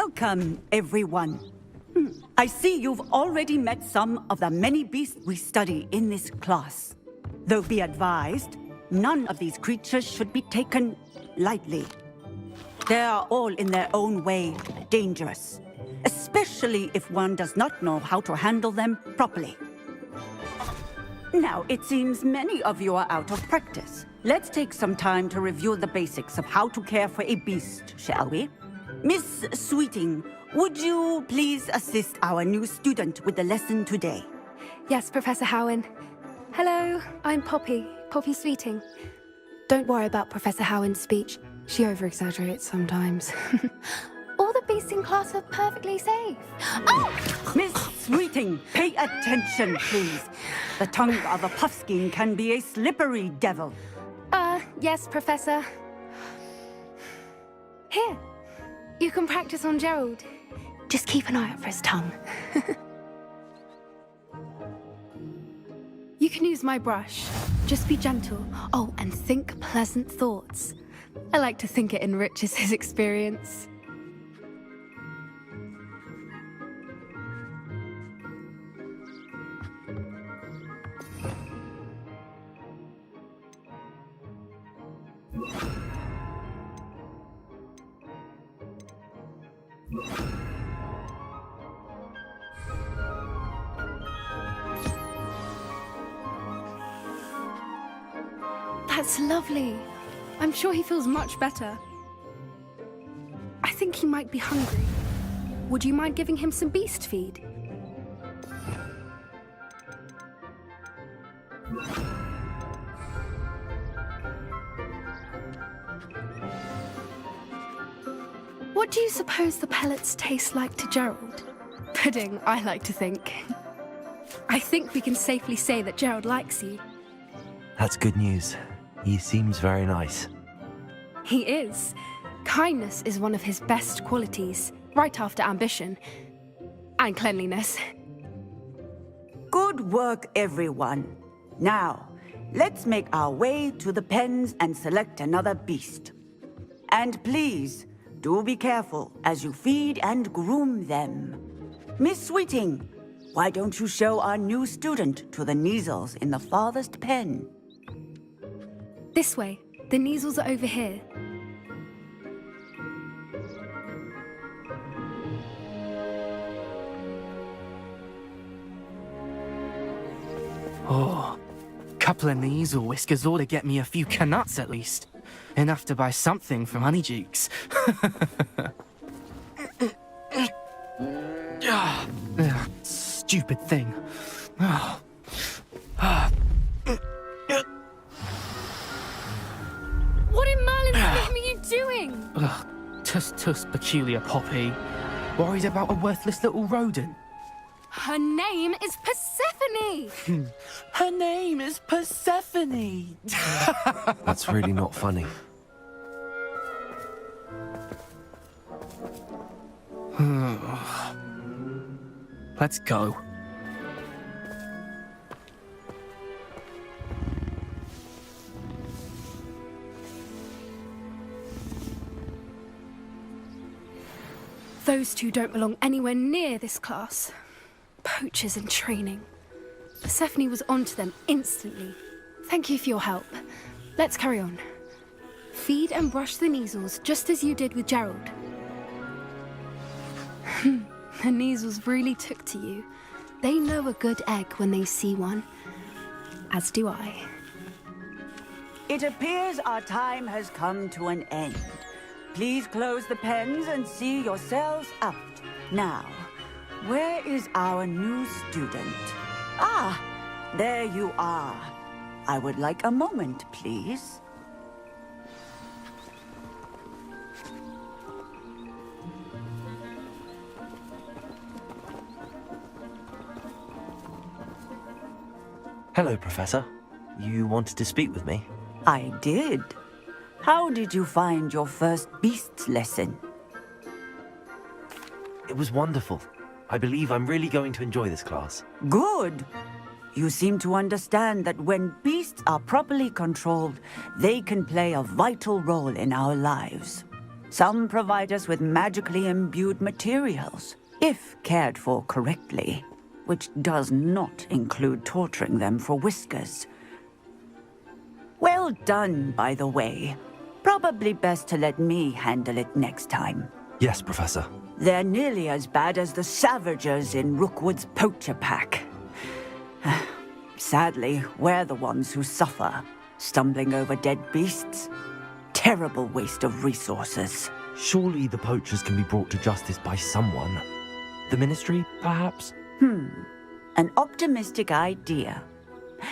Welcome, everyone. I see you've already met some of the many beasts we study in this class. Though be advised, none of these creatures should be taken lightly. They are all in their own way dangerous, especially if one does not know how to handle them properly. Now, it seems many of you are out of practice. Let's take some time to review the basics of how to care for a beast, shall we? Miss Sweeting, would you please assist our new student with the lesson today? Yes, Professor Howen. Hello, I'm Poppy Sweeting. Don't worry about Professor Howen's speech. She over-exaggerates sometimes. All the beasts in class are perfectly safe. Oh! Miss Sweeting, pay attention, please. The tongue of a puffskein can be a slippery devil. Yes, Professor. Here, you can practice on Gerald. Just keep an eye out for his tongue. You can use my brush. Just be gentle. Oh, and think pleasant thoughts. I like to think it enriches his experience. That's lovely. I'm sure he feels much better. I think he might be hungry. Would you mind giving him some beast feed? What do you suppose the pellets taste like to Gerald? Pudding, I like to think. I think we can safely say that Gerald likes you. That's good news. He seems very nice. He is. Kindness is one of his best qualities, right after ambition. And cleanliness. Good work, everyone. Now, let's make our way to the pens and select another beast. And please, do be careful as you feed and groom them. Miss Sweeting, why don't you show our new student to the Neasels in the farthest pen? This way. The Neasels are over here. Oh, couple of Neasel whiskers ought to get me a few canuts at least. Enough to buy something from Honeydukes. Stupid thing. What in Merlin's name are you doing? Tuss, peculiar Poppy. Worried about a worthless little rodent. Her name is Persephone! Her name is Persephone! That's really not funny. Let's go. Those two don't belong anywhere near this class. Poachers in training. Persephone was onto them instantly. Thank you for your help. Let's carry on. Feed and brush the Neasels just as you did with Gerald. The Neasels really took to you. They know a good egg when they see one. As do I. It appears our time has come to an end. Please close the pens and see yourselves out. Now, where is our new student? Ah, there you are. I would like a moment, please. Hello, Professor. You wanted to speak with me? I did. How did you find your first beasts lesson? It was wonderful. I believe I'm really going to enjoy this class. Good. You seem to understand that when beasts are properly controlled, they can play a vital role in our lives. Some provide us with magically imbued materials, if cared for correctly, which does not include torturing them for whiskers. Well done, by the way. Probably best to let me handle it next time. Yes, Professor. They're nearly as bad as the Savagers in Rookwood's poacher pack. Sadly, we're the ones who suffer, stumbling over dead beasts. Terrible waste of resources. Surely the poachers can be brought to justice by someone. The Ministry, perhaps? An optimistic idea.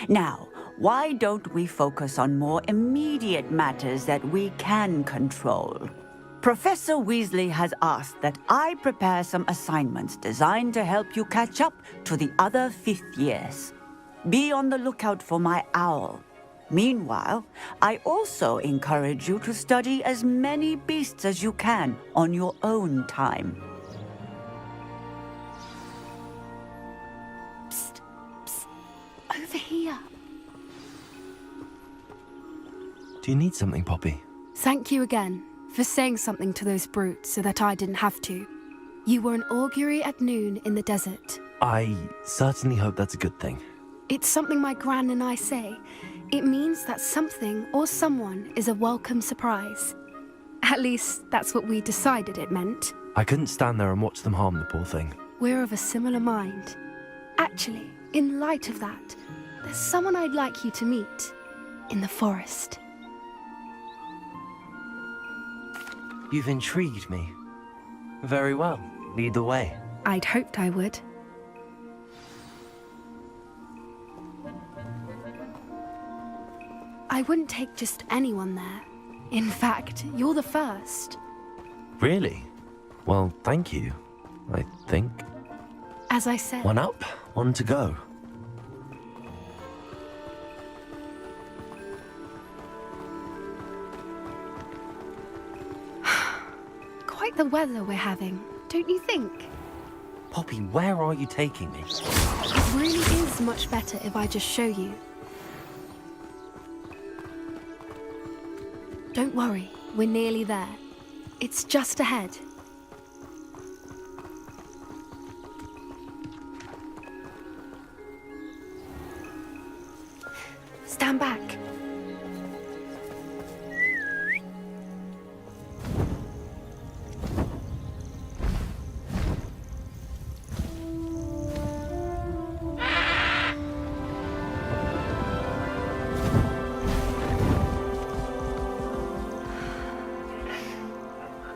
Now, why don't we focus on more immediate matters that we can control? Professor Weasley has asked that I prepare some assignments designed to help you catch up to the other fifth years. Be on the lookout for my owl. Meanwhile, I also encourage you to study as many beasts as you can on your own time. Psst, psst, over here. Do you need something, Poppy? Thank you again for saying something to those brutes so that I didn't have to. You were an augury at noon in the desert. I certainly hope that's a good thing. It's something my gran and I say. It means that something or someone is a welcome surprise. At least, that's what we decided it meant. I couldn't stand there and watch them harm the poor thing. We're of a similar mind. Actually, in light of that, there's someone I'd like you to meet. In the forest. You've intrigued me. Very well. Lead the way. I'd hoped I would. I wouldn't take just anyone there. In fact, you're the first. Really? Well, thank you, I think. As I said... One up, one to go. Quite the weather we're having, don't you think? Poppy, where are you taking me? It really is much better if I just show you. Don't worry, we're nearly there. It's just ahead. Stand back.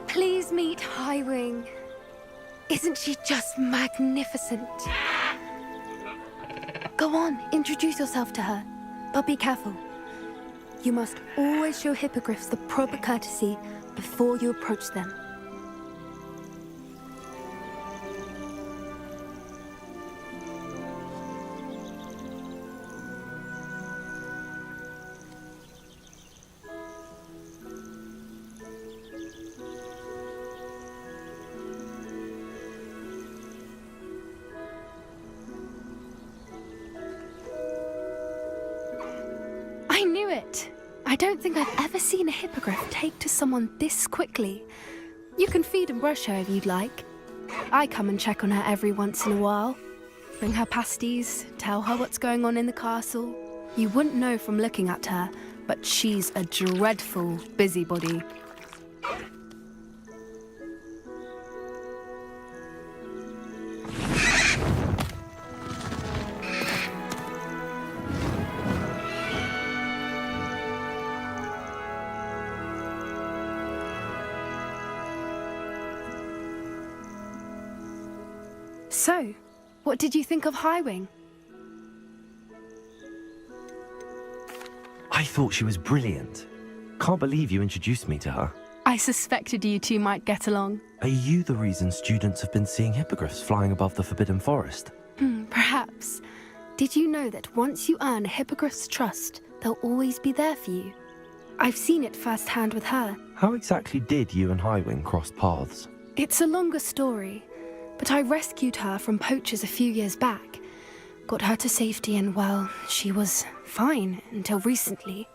Please meet Highwing. Isn't she just magnificent? Go on, introduce yourself to her. But be careful. You must always show hippogriffs the proper courtesy before you approach them. I knew it! I don't think I've ever seen a hippogriff take to someone this quickly. You can feed and brush her if you'd like. I come and check on her every once in a while. Bring her pasties, tell her what's going on in the castle. You wouldn't know from looking at her, but she's a dreadful busybody. So, what did you think of Highwing? I thought she was brilliant. Can't believe you introduced me to her. I suspected you two might get along. Are you the reason students have been seeing hippogriffs flying above the Forbidden Forest? Perhaps. Did you know that once you earn a hippogriff's trust, they'll always be there for you? I've seen it firsthand with her. How exactly did you and Highwing cross paths? It's a longer story, but I rescued her from poachers a few years back. Got her to safety and, well, she was fine until recently.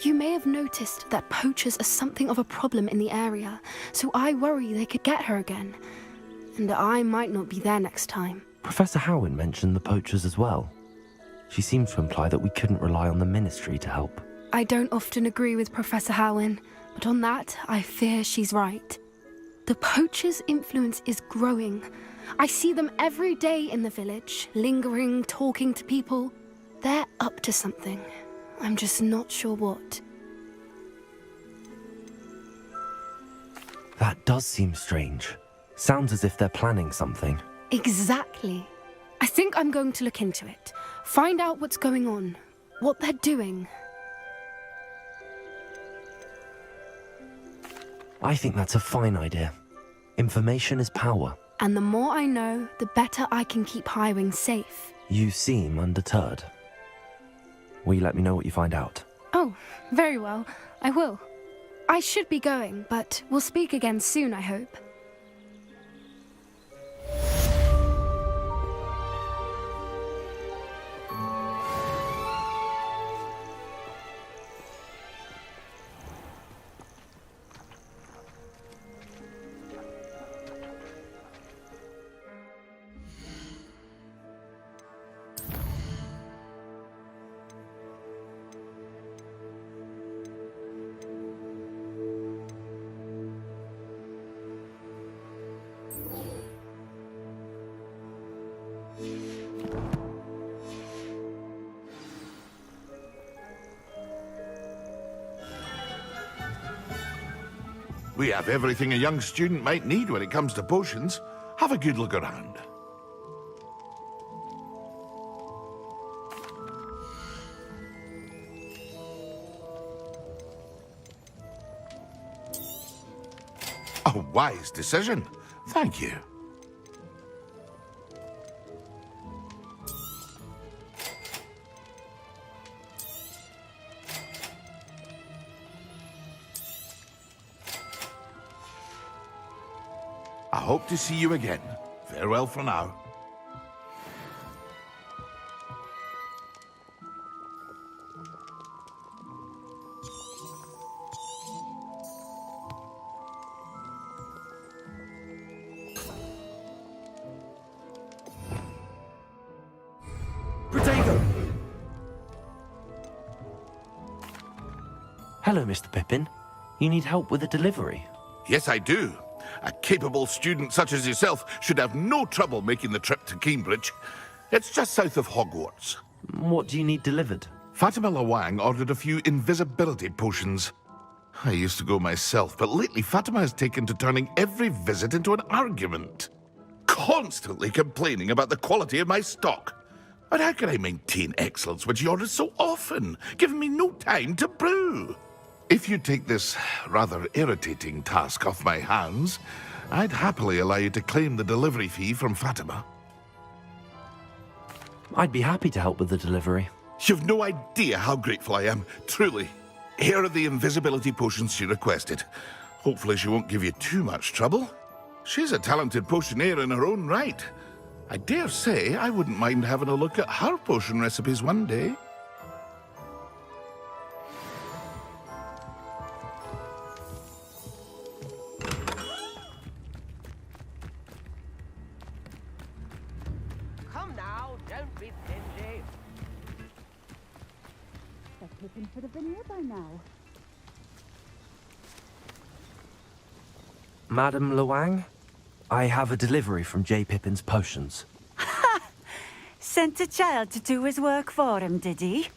You may have noticed that poachers are something of a problem in the area, so I worry they could get her again. And I might not be there next time. Professor Howin mentioned the poachers as well. She seemed to imply that we couldn't rely on the Ministry to help. I don't often agree with Professor Howin, but on that, I fear she's right. The poachers' influence is growing. I see them every day in the village, lingering, talking to people. They're up to something. I'm just not sure what. That does seem strange. Sounds as if they're planning something. Exactly. I think I'm going to look into it. Find out what's going on, what they're doing. I think that's a fine idea. Information is power. And the more I know, the better I can keep Highwing safe. You seem undeterred. Will you let me know what you find out? Oh, very well. I will. I should be going, but we'll speak again soon, I hope. We have everything a young student might need when it comes to potions. Have a good look around. A wise decision. Thank you. I hope to see you again. Farewell for now. Hello, Mr. Pippin. You need help with a delivery? Yes, I do. A capable student such as yourself should have no trouble making the trip to Cambridge. It's just south of Hogwarts. What do you need delivered? Fatima Lawang ordered a few invisibility potions. I used to go myself, but lately Fatima has taken to turning every visit into an argument. Constantly complaining about the quality of my stock. But how can I maintain excellence when she orders so often, giving me no time to brew? If you take this rather irritating task off my hands, I'd happily allow you to claim the delivery fee from Fatima. I'd be happy to help with the delivery. You've no idea how grateful I am, truly. Here are the invisibility potions she requested. Hopefully she won't give you too much trouble. She's a talented potioneer in her own right. I dare say I wouldn't mind having a look at her potion recipes one day. Come now, don't be stingy. That Pippin should have been here by now. Madam Lawang, I have a delivery from J. Pippin's potions. Sent a child to do his work for him, did he?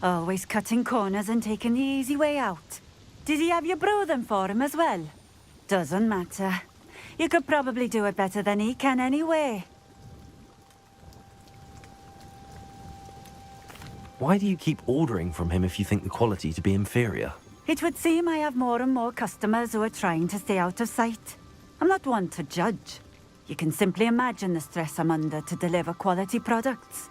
Always cutting corners and taking the easy way out. Did he have you brew them for him as well? Doesn't matter. You could probably do it better than he can anyway. Why do you keep ordering from him if you think the quality to be inferior? It would seem I have more and more customers who are trying to stay out of sight. I'm not one to judge. You can simply imagine the stress I'm under to deliver quality products.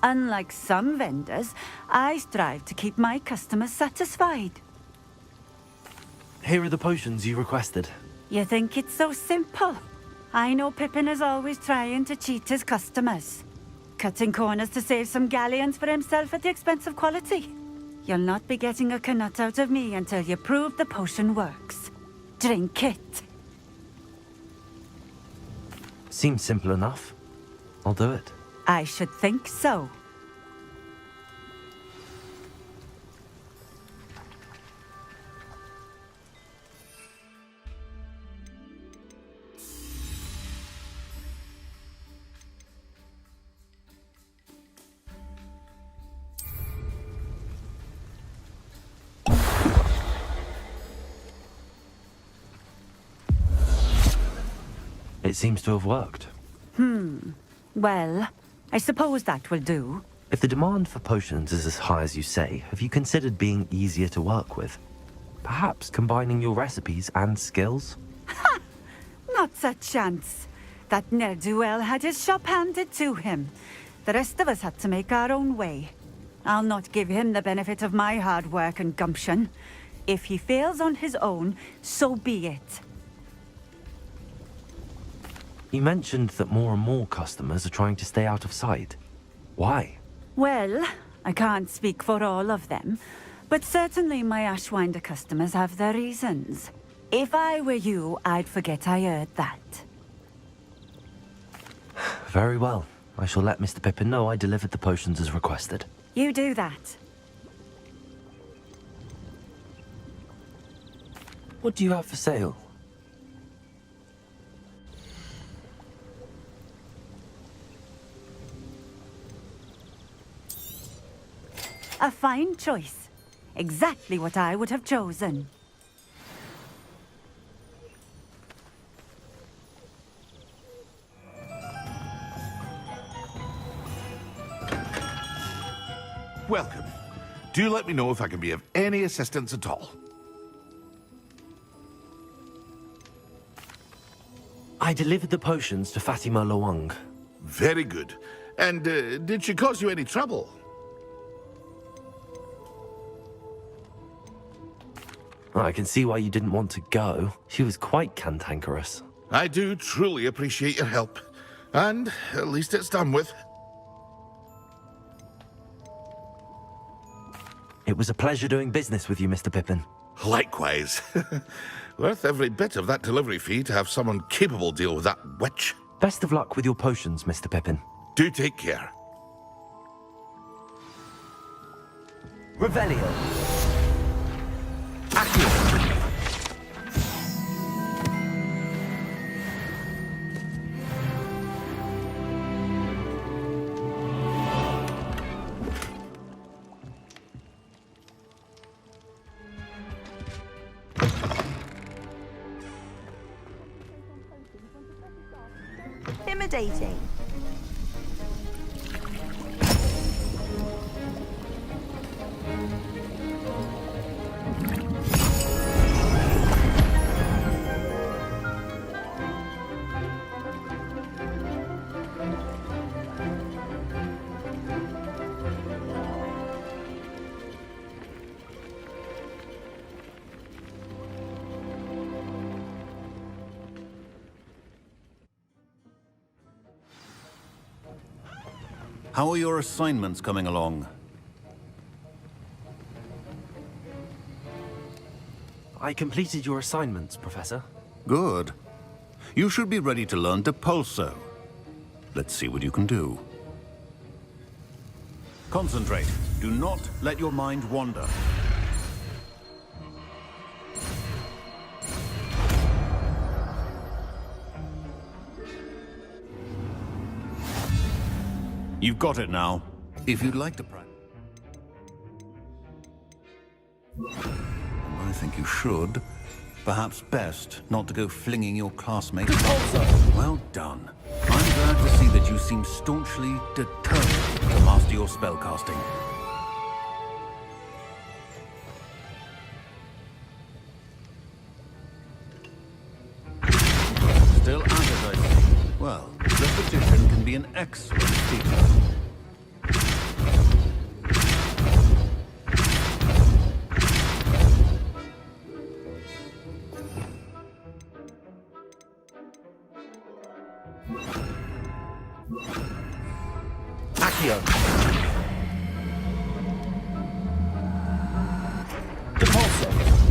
Unlike some vendors, I strive to keep my customers satisfied. Here are the potions you requested. You think it's so simple? I know Pippin is always trying to cheat his customers. Cutting corners to save some galleons for himself at the expense of quality. You'll not be getting a Knut out of me until you prove the potion works. Drink it. Seems simple enough. I'll do it. I should think so. It seems to have worked. Well, I suppose that will do. If the demand for potions is as high as you say, have you considered being easier to work with? Perhaps combining your recipes and skills? Not a chance. That ne'er-do-well had his shop handed to him. The rest of us had to make our own way. I'll not give him the benefit of my hard work and gumption. If he fails on his own, so be it. You mentioned that more and more customers are trying to stay out of sight. Why? Well, I can't speak for all of them, but certainly my Ashwinder customers have their reasons. If I were you, I'd forget I heard that. Very well. I shall let Mr. Pippin know I delivered the potions as requested. You do that. What do you have for sale? A fine choice. Exactly what I would have chosen. Welcome. Do let me know if I can be of any assistance at all. I delivered the potions to Fatima Lawang. Very good. And did she cause you any trouble? I can see why you didn't want to go. She was quite cantankerous. I do truly appreciate your help. And at least it's done with. It was a pleasure doing business with you, Mr. Pippin. Likewise. Worth every bit of that delivery fee to have someone capable deal with that witch. Best of luck with your potions, Mr. Pippin. Do take care. Revelio. Intimidating. How are your assignments coming along? I completed your assignments, Professor. Good. You should be ready to learn Depulso. Let's see what you can do. Concentrate. Do not let your mind wander. You've got it now. If you'd like to practice. I think you should. Perhaps best not to go flinging your classmates. Well done. I'm glad to see that you seem staunchly determined to master your spellcasting. Still at it, I see. Well, repetition can be an excellent teacher. Repulsor.